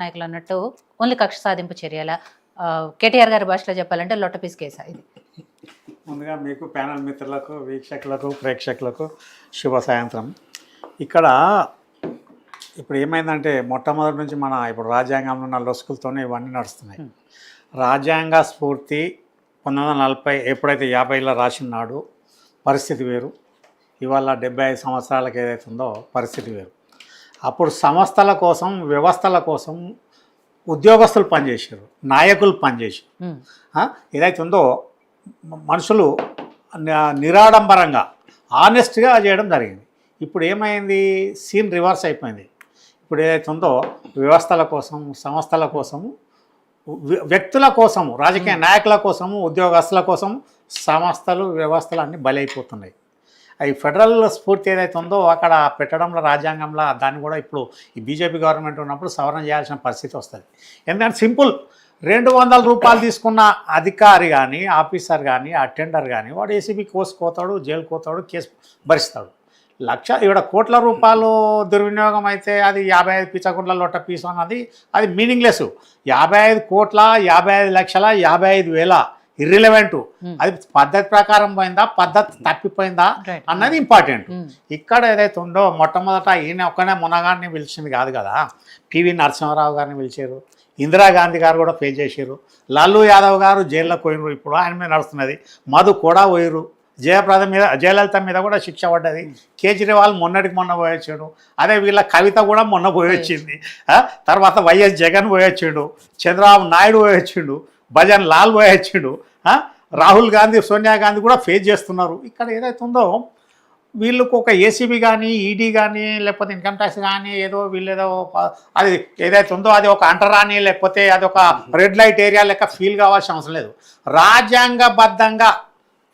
నాయకులు అన్నట్టు ఓన్లీ కక్ష సాధింపు చర్యల కేటీఆర్ గారి భాషలో చెప్పాలంటే లొట్టపీస్ కేసా ఇది? ముందుగా మీకు ప్యానల్ మిత్రులకు, వీక్షకులకు, ప్రేక్షకులకు శుభ సాయంత్రం. ఇక్కడ ఇప్పుడు ఏమైందంటే మొట్టమొదటి నుంచి మన ఇప్పుడు రాజ్యాంగంలో ఉన్న లొసుకులతోనే ఇవన్నీ నడుస్తున్నాయి. రాజ్యాంగ స్ఫూర్తి 1940 ఎప్పుడైతే 50లో రాసినాడు పరిస్థితి వేరు, ఇవాళ 75 సంవత్సరాలకు ఏదైతే ఉందో పరిస్థితి వేరు. అప్పుడు సంస్థల కోసం, వ్యవస్థల కోసం ఉద్యోగస్తులు పనిచేసారు, నాయకులు పనిచేసారు. ఏదైతే ఉందో మనుషులు నిరాడంబరంగా ఆనెస్ట్గా చేయడం జరిగింది. ఇప్పుడు ఏమైంది, సీన్ రివర్స్ అయిపోయింది. ఇప్పుడు ఏదైతే ఉందో వ్యవస్థల కోసం, సంస్థల కోసము, వ్యక్తుల కోసము, రాజకీయ నాయకుల కోసము, ఉద్యోగస్తుల కోసం సంస్థలు, వ్యవస్థలు అన్నీ బలైపోతున్నాయి. ఈ ఫెడరల్ స్ఫూర్తి ఏదైతే ఉందో అక్కడ పెట్టడంలో రాజ్యాంగంలో దాన్ని కూడా ఇప్పుడు ఈ బీజేపీ గవర్నమెంట్ ఉన్నప్పుడు సవరణ చేయాల్సిన పరిస్థితి వస్తుంది. ఎందుకంటే సింపుల్, 200 రూపాయలు తీసుకున్న అధికారి కానీ, ఆఫీసర్ కానీ, అటెండర్ కానీ వాడు ఏసీబీ కోసుకోతాడు, జైలు కోతాడు, కేసు భరిస్తాడు. ఇక్కడ కోట్ల రూపాయలు దుర్వినియోగం అయితే అది 55 పిచ్చకుంట్ల లొట్ట పీసు అన్నది అది మీనింగ్లెస్. 55 కోట్ల, 55 లక్షల, 55,000 ఇర్రిలవెంట్. అది పద్ధతి ప్రకారం పోయిందా, పద్ధతి తప్పిపోయిందా అన్నది ఇంపార్టెంట్. ఇక్కడ ఏదైతే ఉందో మొట్టమొదట ఈయన ఒక్కనే మునగాన్ని పిలిచింది కాదు కదా, పివి నరసింహారావు గారిని పిలిచారు, ఇందిరాగాంధీ గారు కూడా పే చేశారు, లాలూ యాదవ్ గారు జైల్లోకి పోయినరు, ఇప్పుడు ఆయన మీద నడుస్తున్నది, మధు కూడా పోయిరు, జయప్రద మీద, జయలలిత మీద కూడా శిక్ష పడ్డది, కేజ్రీవాల్ మొన్నటికి మొన్న పోయొచ్చాడు, అదే వీళ్ళ కవిత కూడా మొన్న పోయొచ్చింది, తర్వాత వైఎస్ జగన్ పోయొచ్చాడు, చంద్రబాబు నాయుడు పోయొచ్చిండు, భజన్ లాల్ పోయొచ్చిండు, రాహుల్ గాంధీ, సోనియా గాంధీ కూడా ఫేస్ చేస్తున్నారు. ఇక్కడ ఏదైతే ఉందో వీళ్ళకు ఒక ఏసీబీ కానీ, ఈడీ కానీ, లేకపోతే ఇన్కమ్ ట్యాక్స్ కానీ ఏదో వీళ్ళేదో అది ఏదైతే ఉందో అది ఒక అంటరాని, లేకపోతే అది ఒక రెడ్ లైట్ ఏరియా లెక్క ఫీల్ కావాల్సిన అవసరం లేదు. రాజ్యాంగబద్ధంగా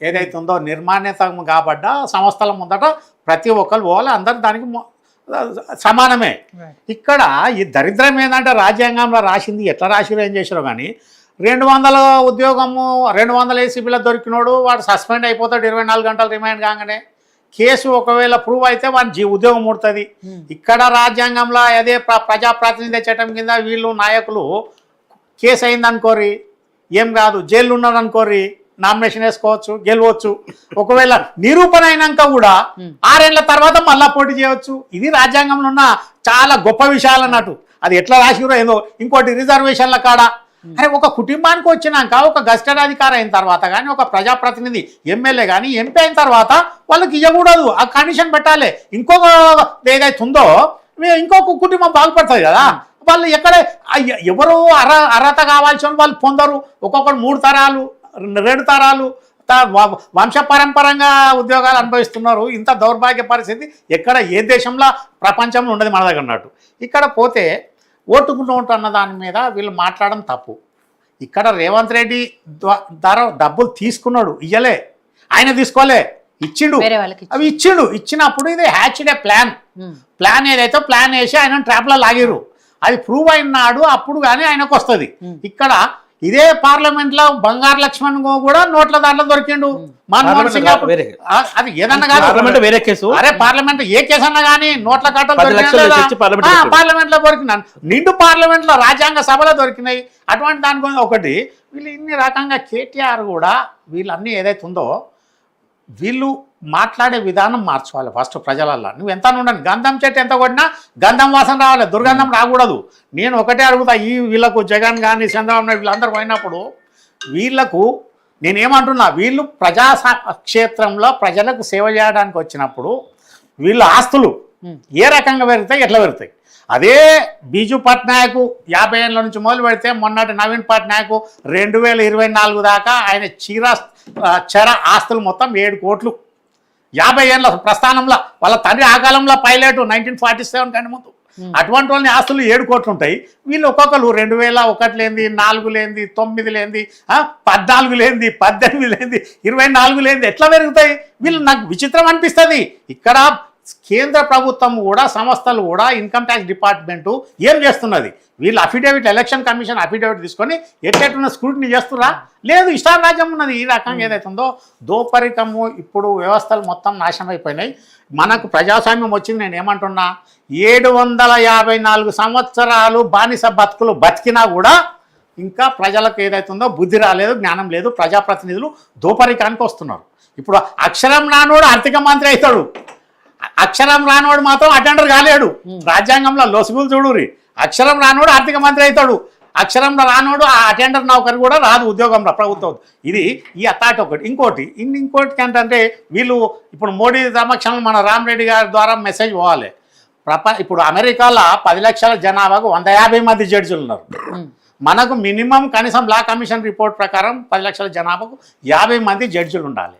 ఏదైతే ఉందో నిర్మాణ్యతం కాబడ్డ సంస్థల ముందట ప్రతి ఒక్కరు పోవాలి, అందరు దానికి సమానమే. ఇక్కడ ఈ దరిద్రం ఏంటంటే రాజ్యాంగంలో రాసింది ఎట్లా రాసిరో ఏం చేసారో కానీ 200 ఉద్యోగము, 200 ఏసీబీలో దొరికినోడు వాడు సస్పెండ్ అయిపోతాడు 24 గంటలు రిమైండ్ కాగానే. కేసు ఒకవేళ ప్రూవ్ అయితే వాడి ఉద్యోగం ముడుతుంది. ఇక్కడ రాజ్యాంగంలో అదే ప్రజాప్రాతినిధ్య చట్టం కింద వీళ్ళు నాయకులు కేసు అయిందనుకోరి ఏం కాదు, జైలు ఉన్నాడు అనుకోరి నామినేషన్ వేసుకోవచ్చు, గెలవచ్చు. ఒకవేళ నిరూపణ అయినాక కూడా 6 ఏళ్ల తర్వాత మళ్ళా పోటీ చేయవచ్చు. ఇది రాజ్యాంగంలో ఉన్న చాలా గొప్ప విషయాలు అన్నట్టు. అది ఎట్లా రాసిరో ఏదో. ఇంకోటి రిజర్వేషన్ల కాడ అరే ఒక కుటుంబానికి వచ్చినాక ఒక గెస్టెడ్ అధికారి అయిన తర్వాత కానీ, ఒక ప్రజాప్రతినిధి ఎమ్మెల్యే కానీ ఎంపీ అయిన తర్వాత వాళ్ళకి ఇవ్వకూడదు, ఆ కండిషన్ పెట్టాలి. ఇంకొక ఏదైతే ఉందో ఇంకొక కుటుంబం బాగుపడుతుంది కదా, వాళ్ళు ఎక్కడ ఎవరు అర్హత కావాల్సిన వాళ్ళు పొందరు. ఒక్కొక్కరు 3 తరాలు 2 తరాలు వంశపరంపరంగా ఉద్యోగాలు అనుభవిస్తున్నారు. ఇంత దౌర్భాగ్య పరిస్థితి ఎక్కడ ఏ దేశంలో ప్రపంచంలో ఉండదు మన దగ్గర అన్నట్టు. ఇక్కడ పోతే ఓటుకు నోటు అన్న దాని మీద వీళ్ళు మాట్లాడడం తప్పు. ఇక్కడ రేవంత్ రెడ్డి ద్వారా డబ్బులు తీసుకున్నాడు, ఇయ్యలే, ఆయన తీసుకోలే, ఇచ్చిండు, అవి ఇచ్చిండు. ఇచ్చినప్పుడు ఇది హ్యాచ్డ్ ప్లాన్ ఏదైతే ప్లాన్ వేసి ఆయన ట్రాప్లో లాగిరు. అది ప్రూవ్ అయినాడు అప్పుడు కానీ ఆయనకు వస్తుంది. ఇక్కడ ఇదే పార్లమెంట్ లో బంగారు లక్ష్మణ్ కూడా నోట్ల దాంట్లో దొరికిండు. మన్మోహన్ సింగ్ అది ఏదన్నా కాదు, వేరే కేసు. అరే పార్లమెంట్ ఏ కేసు అన్నా కానీ నోట్ల కట్టలు పార్లమెంట్ లో దొరికినాను, నిండు పార్లమెంట్ లో రాజ్యాంగ సభలో దొరికినాయి. అటువంటి దాని గురించి ఒకటి వీళ్ళు ఇన్ని రకంగా కేటీఆర్ కూడా వీళ్ళన్నీ ఏదైతే ఉందో వీళ్ళు మాట్లాడే విధానం మార్చుకోవాలి ఫస్ట్ ప్రజలల్లో. నువ్వు ఎంత ఉండను, గంధం చెట్టు ఎంత కొట్టినా గంధం వాసన రావాలి, దుర్గంధం రాకూడదు. నేను ఒకటే అడుగుతా, వీళ్ళకు జగన్ కానీ చంద్రబాబు నాయుడు వీళ్ళందరూ పోయినప్పుడు వీళ్ళకు నేనేమంటున్నా, వీళ్ళు ప్రజా క్షేత్రంలో ప్రజలకు సేవ చేయడానికి వచ్చినప్పుడు వీళ్ళ ఆస్తులు ఏ రకంగా పెరుగుతాయి, ఎట్లా పెరుగుతాయి. అదే బీజు పట్నాయక్ 50 ఏళ్ళ నుంచి మొదలు పెడితే మొన్నటి నవీన్ పట్నాయక్ 2024 దాకా ఆయన చర ఆస్తులు మొత్తం 7 కోట్లు. 50 ఏళ్ళ ప్రస్థానంలో వాళ్ళ తండ్రి ఆ కాలంలో పైలట్ 1947 కంటే ముందు. అటువంటి వాళ్ళని ఆస్తులు 7 కోట్లు ఉంటాయి. వీళ్ళు ఒక్కొక్కరు 2001 లేనిది, 4 లేనిది, 9 లేనిది, 14 లేనిది, 18 లేనిది, 24 లేనిది ఎట్లా పెరుగుతాయి? వీళ్ళు నాకు విచిత్రం అనిపిస్తుంది. ఇక్కడ కేంద్ర ప్రభుత్వం కూడా సంస్థలు కూడా ఇన్కమ్ ట్యాక్స్ డిపార్ట్మెంటు ఏం చేస్తున్నది? వీళ్ళు అఫిడేవిట్ ఎలక్షన్ కమిషన్ అఫిడేవిట్ తీసుకొని ఎట్లెట్టున్న స్క్రూటినీ చేస్తురా? లేదు, ఇష్టారాజ్యం ఉన్నది. ఈ రకంగా ఏదైతుందో దోపరికము, ఇప్పుడు వ్యవస్థలు మొత్తం నాశనం అయిపోయినాయి. మనకు ప్రజాస్వామ్యం వచ్చింది. నేను ఏమంటున్నా, 754 సంవత్సరాలు బానిస బతుకులు బతికినా కూడా ఇంకా ప్రజలకు ఏదైతుందో బుద్ధి రాలేదు, జ్ఞానం లేదు. ప్రజాప్రతినిధులు దోపరికానికి వస్తున్నారు. ఇప్పుడు అక్షరం రానోడు ఆర్థిక మంత్రి అవుతాడు, అక్షరం రానోడు మాత్రం అటెండర్ కాలేడు. రాజ్యాంగంలో లొసుగులు చూడురి. అక్షరం రానోడు ఆర్థిక మంత్రి అవుతాడు, అక్షరం రానోడు ఆ అటెండర్ నౌకరు కూడా రాదు ఉద్యోగంలో, ప్రభుత్వం. ఇది ఈ అతాటి ఒకటి. ఇంకోటి ఏంటంటే వీళ్ళు ఇప్పుడు మోడీ సమక్షంలో మన రామరెడ్డి గారి ద్వారా మెసేజ్ పోవాలి. ఇప్పుడు అమెరికాలో 10 లక్షల జనాభాకు 150 మంది జడ్జిలు ఉన్నారు. మనకు మినిమం కనీసం లా కమిషన్ రిపోర్ట్ ప్రకారం 10 లక్షల జనాభాకు 50 మంది జడ్జిలు ఉండాలి.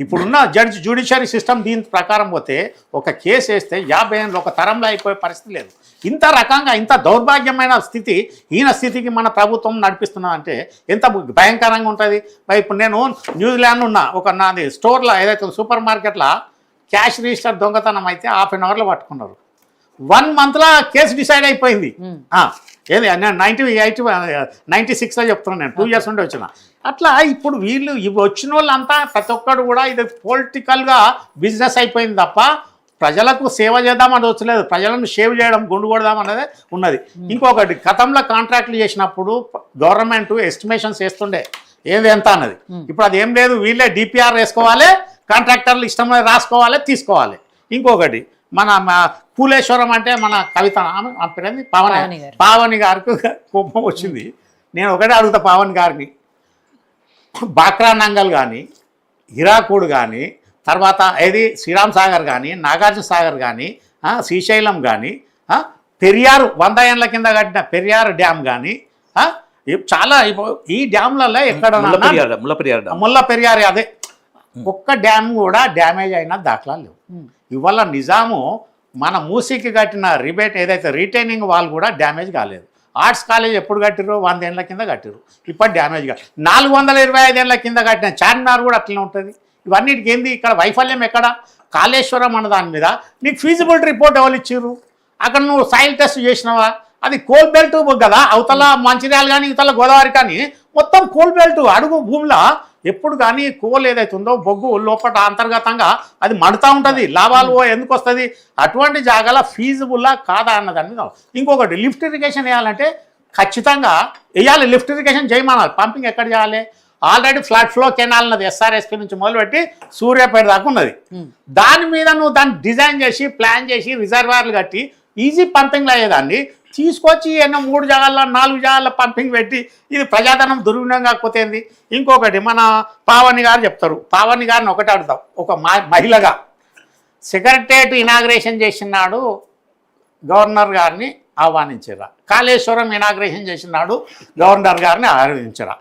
ఇప్పుడున్న జ్యుడిషియరీ సిస్టమ్ దీని ప్రకారం పోతే ఒక కేసు వేస్తే 50 ఏళ్ళు ఒక తరంలో అయిపోయే పరిస్థితి లేదు. ఇంత రకంగా ఇంత దౌర్భాగ్యమైన స్థితి, ఈయన స్థితికి మన ప్రభుత్వం నడిపిస్తున్నదంటే ఎంత భయంకరంగా ఉంటుంది. ఇప్పుడు నేను న్యూజిలాండ్ ఉన్న ఒక నాది స్టోర్లో ఏదైతే సూపర్ మార్కెట్లో క్యాష్ రిజిస్టర్ దొంగతనం అయితే 1/2 అవర్లో పట్టుకున్నారు. 1 మంత్లో కేసు డిసైడ్ అయిపోయింది. ఏది 96లో చెప్తున్నాను నేను, 2 ఇయర్స్ నుండి వచ్చిన. అట్లా ఇప్పుడు వీళ్ళు ఇవి వచ్చిన వాళ్ళంతా ప్రతి ఒక్కరు కూడా ఇది పొలిటికల్గా బిజినెస్ అయిపోయింది తప్ప ప్రజలకు సేవ చేద్దామని వచ్చలేదు. ప్రజలను సేవ్ చేయడం, గుండు కొడదాం అనేది ఉన్నది. ఇంకొకటి, గతంలో కాంట్రాక్ట్లు చేసినప్పుడు గవర్నమెంట్ ఎస్టిమేషన్స్ వేస్తుండే ఏది ఎంత అన్నది. ఇప్పుడు అది ఏం లేదు, వీళ్ళే డిపిఆర్ వేసుకోవాలి, కాంట్రాక్టర్లు ఇష్టం రాసుకోవాలి, తీసుకోవాలి. ఇంకొకటి, మన కూలేశ్వరం అంటే మన కవిత ఆ పేరేంది పావని గారికి కోపం వచ్చింది. నేను ఒకటే అడుగుతా పావని గారిని, బాక్రా నంగల్ కానీ, హిరాకూడ్ కానీ, తర్వాత ఏది శ్రీరామ్ సాగర్ కానీ, నాగార్జున సాగర్ కానీ, శ్రీశైలం కానీ, పెరియారు 100 ఏళ్ళ కింద కట్టిన పెరియారు డ్యామ్ కానీ, చాలా ఈ డ్యామ్లలో ఎక్కడ ముల్ల పెరియారు అదే ఒక్క డ్యామ్ కూడా డ్యామేజ్ అయిన దాఖలా లేవు. ఇవాళ నిజాము మన మూసీకి కట్టిన రిబేట్ ఏదైతే రిటైనింగ్ వాల్ కూడా డ్యామేజ్ కాలేదు. ఆర్ట్స్ కాలేజ్ ఎప్పుడు కట్టిరు? 100 ఏళ్ళ కింద కట్టిరు. ఇప్పుడు డ్యామేజ్ కాదు. 425 ఏళ్ళ కింద కట్టిన చార్మినార్ కూడా అట్లనే ఉంటుంది. ఇవన్నిటికి ఏంది ఇక్కడ వైఫల్యం? ఎక్కడ? కాళేశ్వరం అన్న దాని మీద నీకు ఫీజిబిలిటీ రిపోర్ట్ ఎవరు ఇచ్చారు? అక్కడ నువ్వు సాయిల్ టెస్ట్ చేసినావా? అది కోల్ బెల్ట్ కదా, అవతల మంచిర్యాల కానీ ఇవతల గోదావరి కానీ మొత్తం కోల్ బెల్ట్. అడుగు భూమిలో ఎప్పుడు కానీ కోల్ ఏదైతే ఉందో బొగ్గు లోపల అంతర్గతంగా అది మడుతూ ఉంటుంది. లాభాలు ఎందుకు వస్తుంది? అటువంటి జాగాల ఫీజిబుల్లా కాదా అన్నదాని మీద. ఇంకొకటి, లిఫ్ట్ ఇరిగేషన్ వేయాలంటే ఖచ్చితంగా వేయాలి. Lift irrigation చేయమనాలి. పంపింగ్ ఎక్కడ చేయాలి? ఆల్రెడీ ఫ్లడ్ ఫ్లో కెనాల్ ఉన్నది, ఎస్ఆర్ఎస్పీ నుంచి మొదలుపెట్టి సూర్యాపేట దాకా ఉన్నది. దాని మీద నువ్వు దాన్ని డిజైన్ చేసి ప్లాన్ చేసి రిజర్వాయర్లు కట్టి ఈజీ పంపింగ్లు అయ్యేదాన్ని తీసుకొచ్చి ఎన్నో 3 జాగాల్లో 4 జాగాల్లో పంపింగ్ పెట్టి ఇది ప్రజాధనం దుర్వినియోగం కాకపోతే ఏంది? ఇంకొకటి, మన పావని గారు చెప్తారు. పావని గారిని ఒకటి అడుగుతాం, ఒక మహిళగా సెక్రటరియట్ ఇనాగ్రేషన్ చేసినాడు గవర్నర్ గారిని ఆహ్వానించరా? కాళేశ్వరం ఇనాగ్రేషన్ చేసినాడు గవర్నర్ గారిని ఆహ్వానించరా?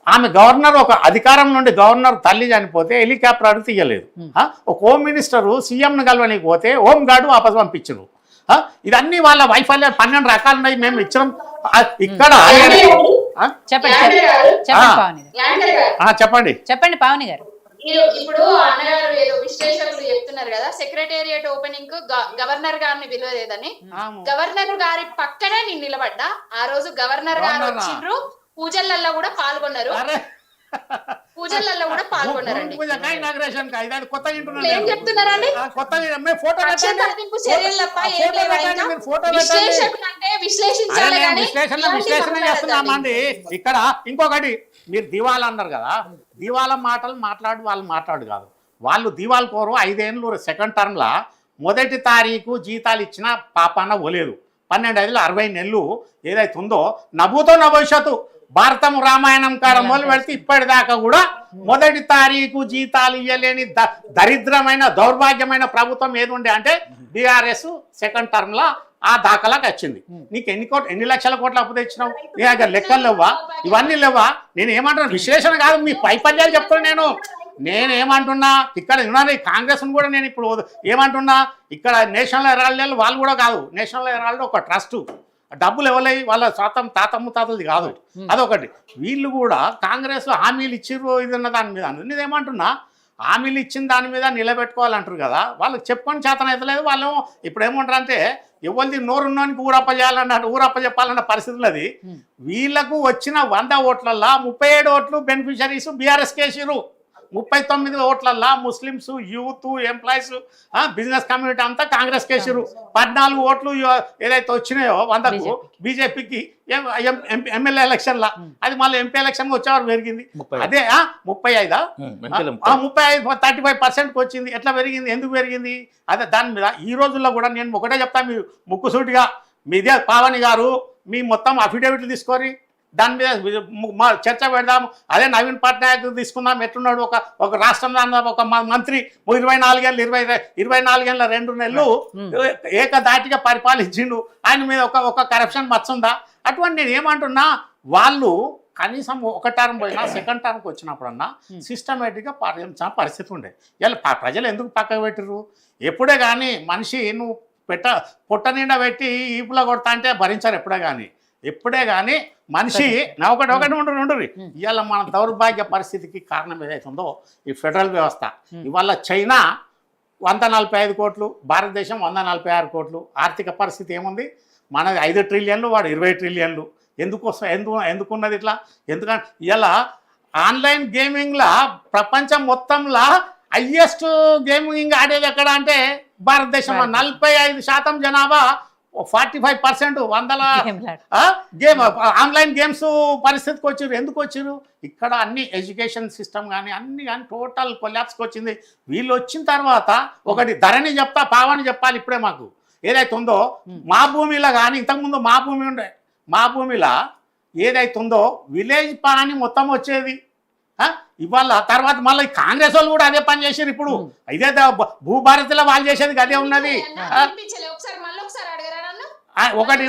ఆమె గవర్నర్ ఒక అధికారం నుండి గవర్నర్ తల్లి చనిపోతే హెలికాప్టర్ అడుగు తీయలేదు. ఒక హోమ్ మినిస్టరు సీఎంను కలవనికి పోతే హోమ్ గార్డు వాపసు పంపించరు. ఇదన్నీ వాళ్ళ వైఫల్యాలు 12 రకాలు ఉన్నాయి. మేము ఇచ్చినాం ఇక్కడ. చెప్పండి పావని గారు. ఇప్పుడు అన్నగారు ఏదో విశ్లేషకులు చెప్తున్నారు కదా, సెక్రటేరియట్ ఓపెనింగ్ గవర్నర్ గారిని పిలవలేదని. గవర్నర్ గారి పక్కనే నేను నిలబడ్డా. ఆ రోజు గవర్నర్ గారు వచ్చిండ్రు, పూజలలో కూడా పాల్గొన్నారు. పూజలలో కూడా పాల్గొన్నారండి. ఏం చెప్తున్నారండి? ఇక్కడ ఇంకొకటి, మీరు దివాలా అన్నారు కదా, దివాలా మాటలు వాళ్ళు మాట్లాడు కాదు. వాళ్ళు దివాల్ కోరు 5 ఏళ్ళు సెకండ్ టర్మ్లా మొదటి తారీఖు జీతాలు ఇచ్చిన పాపాన పోలేదు. 12 ఏళ్ళు 60 నెలలు ఏదైతే ఉందో నభూతో భవిష్యత్తు భారతం రామాయణం కాలం మొదలు పెడితే ఇప్పటిదాకా కూడా మొదటి తారీఖు జీతాలు ఇవ్వలేని దరిద్రమైన దౌర్భాగ్యమైన ప్రభుత్వం ఏది ఉండే అంటే బీఆర్ఎస్ సెకండ్ టర్మ్లో ఆ దాఖలాకి వచ్చింది. నీకు ఎన్ని లక్షల కోట్ల అప్పు తెచ్చినావు? నీ దగ్గర లెక్కలు లేవా? ఇవన్నీ లేవా? నేను ఏమంటున్నా, విశ్లేషణ కాదు, మీ వైఫల్యాలు చెప్తున్నా. నేనేమంటున్నా, ఇక్కడ విన్నాను కాంగ్రెస్ను కూడా నేను ఇప్పుడు ఏమంటున్నా, ఇక్కడ నేషనల్ హెరాల్డ్ వాళ్ళు కూడా కాదు. నేషనల్ హెరాల్డ్ ఒక ట్రస్టు, డబ్బులు ఎవరై వాళ్ళ తాతది కాదు. అదొకటి. వీళ్ళు కూడా కాంగ్రెస్లో హామీలు ఇచ్చిర్రు ఇది ఉన్న దాని మీద. నేనేమంటున్నా, హామీలు ఇచ్చిన దాని మీద నిలబెట్టుకోవాలంటారు కదా, వాళ్ళకి చెప్పుకొని చేతన అవుతలేదు. వాళ్ళు ఇప్పుడు ఏమంటారు అంటే ఎవరిది నోరున్నోనికి ఊరప్పజేయాలన్న ఊరప్పజెప్పాలన్న పరిస్థితులు అది. వీళ్ళకు వచ్చిన 100 ఓట్లల్లో 37 ఓట్లు బెనిఫిషరీస్ బీఆర్ఎస్ కేసీరు, 39 ఓట్లల్లో Muslims, youth, employees, business community అంతా కాంగ్రెస్ కేసీరు. 14 ఓట్లు ఏదైతే వచ్చినాయో 100కు బీజేపీకి ఎమ్మెల్యే ఎలక్షన్లా, అది మళ్ళీ ఎంపీ ఎలక్షన్ వచ్చేవారు పెరిగింది. అదే 35 35% వచ్చింది. ఎట్లా పెరిగింది, ఎందుకు పెరిగింది? అదే దాని మీద ఈ రోజుల్లో కూడా నేను ఒకటే చెప్తాను, మీరు ముక్కుసూటిగా మీదే పావని గారు మీ మొత్తం అఫిడవిట్లు తీసుకొని దాని మీద మా చర్చ పెడదాం. అదే నవీన్ పట్నాయక్ తీసుకుందాం, ఎట్లున్నాడు ఒక రాష్ట్రంలో ఒక మంత్రి 24 ఏళ్ళు 24 ఏళ్ళ 2 నెలలు ఏకదాటిగా పరిపాలించిండు, ఆయన మీద ఒక కరప్షన్ మచ్చుందా? అటువంటి నేను ఏమంటున్నా, వాళ్ళు కనీసం ఒక టర్మ్ పోయినా సెకండ్ టర్మ్కి వచ్చినప్పుడన్నా సిస్టమేటిక్గా పాటించిన పరిస్థితి ఉండే. ఇలా ప్రజలు ఎందుకు పక్కకు పెట్టిర్రు? ఎప్పుడే కానీ మనిషి నువ్వు పొట్ట నిండా పెట్టి ఈపులో కొడతా అంటే భరించారు ఎప్పుడే కానీ. ఎప్పుడే కానీ మనిషి ఒకటి ఉండరు. ఇవాళ మన దౌర్భాగ్య పరిస్థితికి కారణం ఏదైతుందో ఈ ఫెడరల్ వ్యవస్థ. ఇవాళ చైనా 145 కోట్లు, భారతదేశం 146 కోట్లు. ఆర్థిక పరిస్థితి ఏముంది? మనది 5 ట్రిలియన్లు, వాడు 20 ట్రిలియన్లు. ఎందుకున్నది ఇట్లా? ఎందుకంటే ఇవాళ ఆన్లైన్ గేమింగ్లా ప్రపంచం మొత్తంలో హయ్యెస్ట్ గేమింగ్ ఆడేది ఎక్కడ అంటే భారతదేశం. 45% జనాభా 45% గేమ్ ఆన్లైన్ గేమ్స్ పరిస్థితికి వచ్చారు. ఎందుకు వచ్చారు? ఇక్కడ అన్ని ఎడ్యుకేషన్ సిస్టమ్ కానీ అన్ని కానీ టోటల్ కొలాప్స్కి వచ్చింది. వీళ్ళు వచ్చిన తర్వాత ఒకటి ధరని చెప్తా, పావని చెప్పాలి. ఇప్పుడే మాకు ఏదైతే ఉందో మా భూమిలో కానీ, ఇంతకుముందు మా భూమి ఉండే, మా భూమిలో ఏదైతే ఉందో విలేజ్ పాని మొత్తం వచ్చేది. ఇవాళ తర్వాత మళ్ళీ కాంగ్రెస్ వాళ్ళు కూడా అదే పని చేసారు. ఇప్పుడు ఇదే భూభారతిలో వాళ్ళు చేసేది అదే ఉన్నది. ఒకటి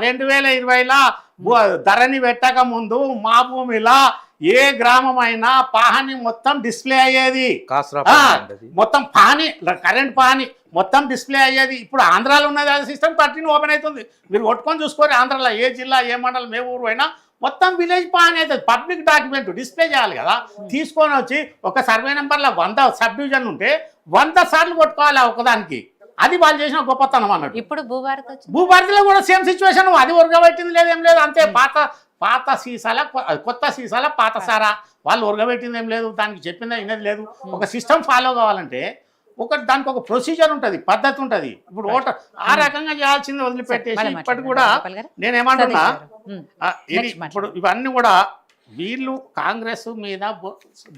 2020లో ధరని పెట్టక ముందు మా భూమిలో ఏ గ్రామమైనా పాహని మొత్తం డిస్ప్లే అయ్యేది. మొత్తం పాని, కరెంట్ పాని మొత్తం డిస్ప్లే అయ్యేది. ఇప్పుడు ఆంధ్రాలో ఉన్నది అది సిస్టమ్ 13 ఓపెన్ అవుతుంది. మీరు కొట్టుకొని చూసుకోరు, ఆంధ్రాలో ఏ జిల్లా, ఏ మండలం, ఏ ఊరు అయినా మొత్తం విలేజ్ పాన్ అవుతుంది. పబ్లిక్ డాక్యుమెంట్ డిస్ప్లే చేయాలి కదా. తీసుకొని వచ్చి ఒక సర్వే నెంబర్లో 100 సబ్ డివిజన్ ఉంటే 100 సార్లు కొట్టుకోవాలి ఒకదానికి. అది వాళ్ళు చేసిన గొప్పతనం అన్నట్టు. ఇప్పుడు భూభారతిలో కూడా సేమ్ సిచ్యువేషన్. అది ఉరగబెట్టింది లేదు, ఏం లేదు. అంతే పాత సీసాల కొత్త సీసాల పాత సారా. వాళ్ళు ఉరగబెట్టింది ఏం లేదు, దానికి చెప్పిందా వినేది లేదు. ఒక సిస్టమ్ ఫాలో కావాలంటే దానికి ఒక ప్రొసీజర్ ఉంటుంది, పద్ధతి ఉంటుంది. ఇప్పుడు ఓటర్ ఆ రకంగా చేయాల్సింది వదిలిపెట్టేసి ఇప్పటికి కూడా నేనేమంటున్నా, ఇప్పుడు ఇవన్నీ కూడా వీళ్ళు కాంగ్రెస్ మీద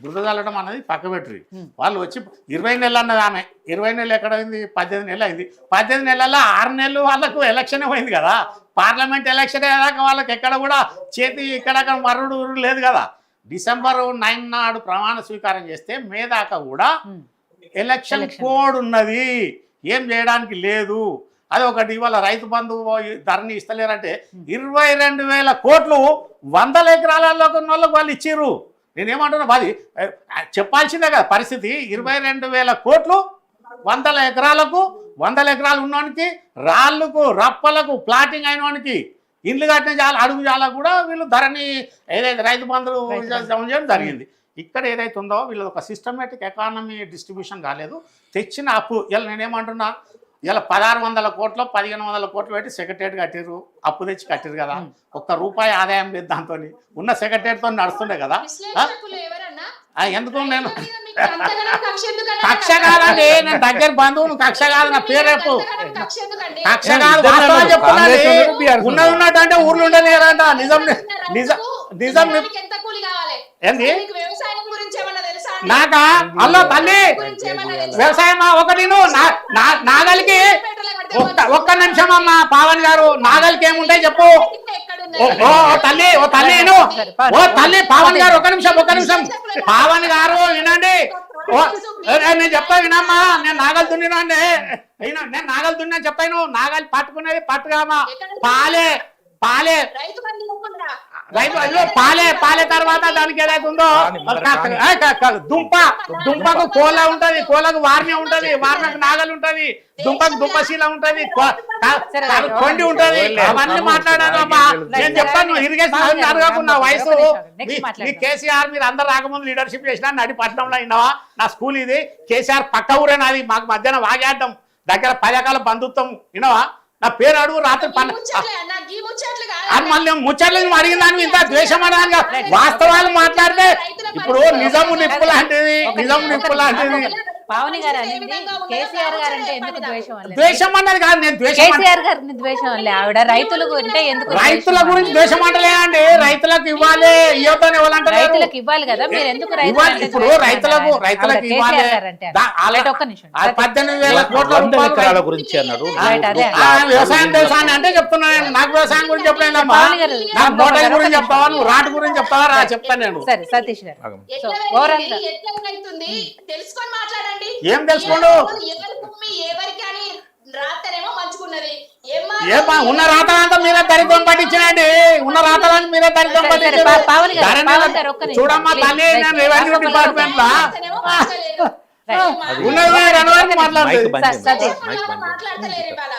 బురదలడం అనేది పక్కబెట్టరు. వాళ్ళు వచ్చి 20 నెలలు అన్నది ఆమె. 20 నెలలు ఎక్కడైంది? 18 నెలలు అయింది. 18 నెలల్లో 6 నెలలు వాళ్ళకు ఎలక్షన్ పోయింది కదా. పార్లమెంట్ ఎలక్షన్ అయ్యాక వాళ్ళకి ఎక్కడ కూడా చేతి ఇక్కడ మర్రుడు లేదు కదా. December 9 నాడు ప్రమాణ స్వీకారం చేస్తే మే దాకా కూడా ఎలక్షన్ కోడ్ ఉన్నది, ఏం చేయడానికి లేదు. అది ఒకటి. ఇవాళ రైతు బంధు ధరని ఇస్తలేరంటే 22,000 కోట్లు 100 ఎకరాలలో వాళ్ళకి వాళ్ళు ఇచ్చిర్రు. నేనేమంటున్నా, అది చెప్పాల్సిందే కదా పరిస్థితి. 22,000 కోట్లు 100 ఎకరాలకు, 100 ఎకరాలు ఉన్నవానికి, రాళ్ళకు రప్పలకు ప్లాటింగ్ అయిన వానికి, ఇండ్లు కట్టిన చాలా అడుగు చాలా కూడా వీళ్ళు ధరని ఏదైతే రైతు బంధులు చేయడం జరిగింది. ఇక్కడ ఏదైతే ఉందో వీళ్ళది ఒక సిస్టమేటిక్ ఎకానమీ డిస్ట్రిబ్యూషన్ కాలేదు. తెచ్చిన అప్పు ఇలా నేనేమంటున్నా, ఇలా 1600 కోట్లు 1500 కోట్లు పెట్టి సెక్రటరియట్ కట్టిర్రు, అప్పు తెచ్చి కట్టిరు కదా. ₹1 ఆదాయం లేదు దాంతో. ఉన్న సెక్రటరియట్తో నడుస్తుండే కదా. ఎందుకు నేను కక్ష కాదండి, నేను దగ్గర బంధువును. కక్ష కాదు, నా పేరేపు కక్ష కాదు. వాస్తవం చెప్తున్నాను. ఉన్నది ఉన్నట్టు అంటే ఊర్లు ఉండలేరంట. నిజం నిజం ఏంది నాకా? అల్లో తల్లి వ్యవసాయమా ఒకటి. నాగలికి ఒక్క నిమిషం అమ్మా పావన్ గారు, నాగలికి ఏముంటాయి చెప్పు. ఓ తల్లి పావన్ గారు ఒక్క నిమిషం పావన్ గారు వినండి. నేను చెప్తా వినమ్మా. నేను నాగలు దున్నినండి, నేను నాగలు దున్నా చెప్పాను. నాగలి పట్టుకునేది పట్టుగామా, పాలే రైతు బంధు ఇవ్వకుండా పాలే తర్వాత దానికి ఏదైతుందో దుంపకు కోల ఉంటది, కోలకు వార్నే ఉంటది, వార్నకు నాగలు ఉంటది, దుంపకు దుంపశీల ఉంటది, కొండి ఉంటది. అవన్నీ మాట్లాడాను అమ్మా. నేను చెప్తాను ఇరిగేషన్ అడగకున్నా వయసు మీ కేసీఆర్ మీరు అందరు రాకముందు లీడర్షిప్ చేసినా నడి పట్టణంలో అయినావా? నా స్కూల్ ఇది. కేసీఆర్ పక్క ఊరే నాది. మాకు మధ్యాహ్నం వాగాడడం దగ్గర 10 ఎకరాల బంధుత్వం వినవా? నా పేరు అడుగు రాత్రి మళ్ళీ ముచ్చట్లేదు అడిగిన దానికి ఇంత ద్వేషం అనగా వాస్తవాలు మాట్లాడితే ఇప్పుడు నిజము నిప్పు లాంటిది, నిజం నిప్పు లాంటిది. పావని గారు అనింది కేసీఆర్ గారు అంటే ఎందుకు ద్వేషం వల్ల? ద్వేషం అన్నది కాదు, నేను ద్వేషం కేసీఆర్ గారిని ద్వేషం వల్ల ఆవిడ రైతులకు అంటే ఎందుకు రైతుల గురించి ద్వేషం అంటలేదండి. రైతులకు ఇవ్వాలి, ఇవ్వదని ఎవరంటారు? రైతులకు ఇవ్వాలి కదా, మీరు ఎందుకు ఇప్పుడు రైతులకు ఇవ్వాలి. 18,000 కోట్ల రూపాయల గురించి అన్నాడు. వ్యవసాయం దేశాన్ని అంటే చెప్తున్నాను. నాకు వ్యవసాయం గురించి చెప్పలేదమ్మా. నాకు మోటార్ గురించి చెప్తావా, నువ్వు రాటు గురించి చెప్తావా? చెప్తాను నేను. సరే సతీష్ గారు తెలుసుకొని మాట్లాడండి. ఏం తెలుసుకోండు? ఎవరికి అని రాతనేమో మంచుకున్నది. ఉన్న రాతలంతా మీరే దరిద్రం పట్టించండి. ఉన్న రాతలని మీరే దరిద్రం పట్టించారు. చూడమ్మా తల్లి, నేను రెవెన్యూ డిపార్ట్మెంట్ లా ఉన్నది మాట్లాడుతుంది. మాట్లాడతలేరు ఇవాళ.